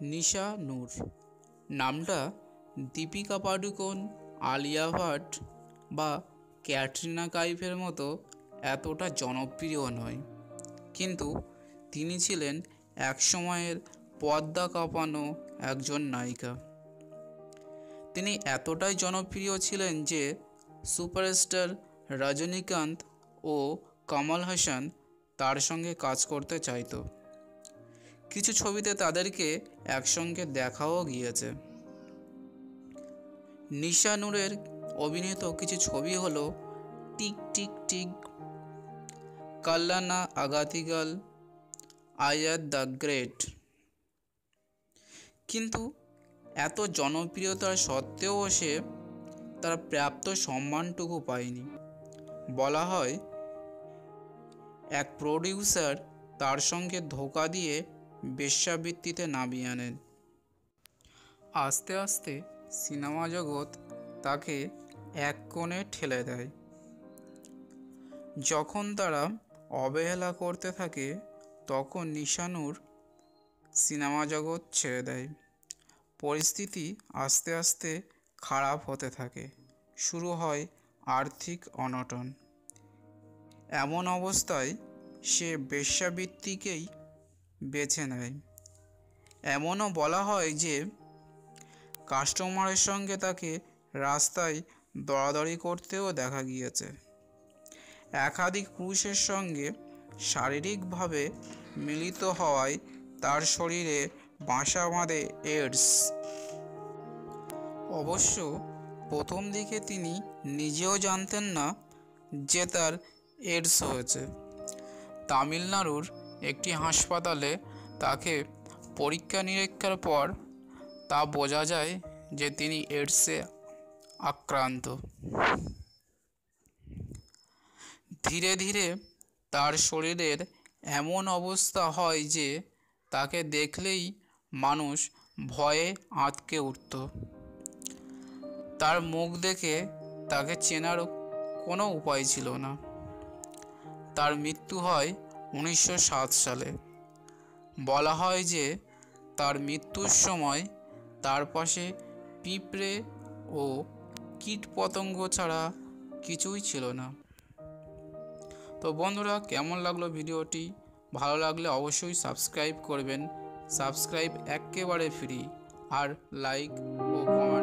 নিশা নূর নামটা দীপিকা পাডুকোন, আলিয়া ভাট বা ক্যাটরিনা কাইফের মতো এতটা জনপ্রিয় নয়, কিন্তু তিনি ছিলেন একসময়ের পর্দা কাঁপানো একজন নায়িকা। তিনি এতটাই জনপ্রিয় ছিলেন যে সুপারস্টার রজনীকান্ত ও কমল হাসান তার সঙ্গে কাজ করতে চাইত। কিছু ছবিতে তাদেরকে একসঙ্গে দেখাও গিয়েছে। নিশা নূরের অভিনীত কিছু ছবি হলো Tik Tik Tik, Kalyana Agathigal, I are the great. কিন্তু এত জনপ্রিয়তার সত্ত্বেও সে তার প্রাপ্ত সম্মানটুকু পায়নি। বলা হয় এক প্রডিউসার তার সঙ্গে ধোঁকা দিয়ে বেশ্যাবৃত্তিতে নামিয়ে আনেন। আস্তে আস্তে সিনেমা জগৎ তাকে এক কোণে ঠেলে দেয়। যখন তারা অবহেলা করতে থাকে তখন নিশা নূর সিনেমা জগৎ ছেড়ে দেয়। পরিস্থিতি আস্তে আস্তে খারাপ হতে থাকে, শুরু হয় আর্থিক অনটন। এমন অবস্থায় সে বেশ্যাবৃত্তিকেই বেছে নেয়। এমনও বলা হয় যে কাস্টমারের সঙ্গে তাকে রাস্তায় দরাদরি করতেও দেখা গিয়েছে। একাধিক পুরুষের সঙ্গে শারীরিকভাবে মিলিত হওয়ায় তার শরীরে বাসা বাঁধে এইডস। অবশ্য প্রথম দিকে তিনি নিজেও জানতেন না যে তার এইডস হয়েছে। তামিলনাড়ুর একটি হাসপাতালে তাকে পরীক্ষা নিরীক্ষার পর তা বোঝা যায় যে তিনি এইডসে আক্রান্ত। ধীরে ধীরে তার শরীরের এমন অবস্থা হয় যে তাকে দেখলেই মানুষ ভয়ে আঁতকে উঠত। তার মুখ দেখে তাকে চেনার কোনো উপায় ছিল না। তার মৃত্যু হয় 1907 সালে। বলা হয় যে তার মৃত্যুর সময় তার পাশে পিঁপড়ে ও কীটপতঙ্গ ছাড়া কিছুই ছিল না। তো বন্ধুরা, কেমন লাগলো ভিডিওটি? ভালো লাগলে অবশ্যই সাবস্ক্রাইব করবেন। সাবস্ক্রাইব একেবারে ফ্রি, আর লাইক ও কমেন্ট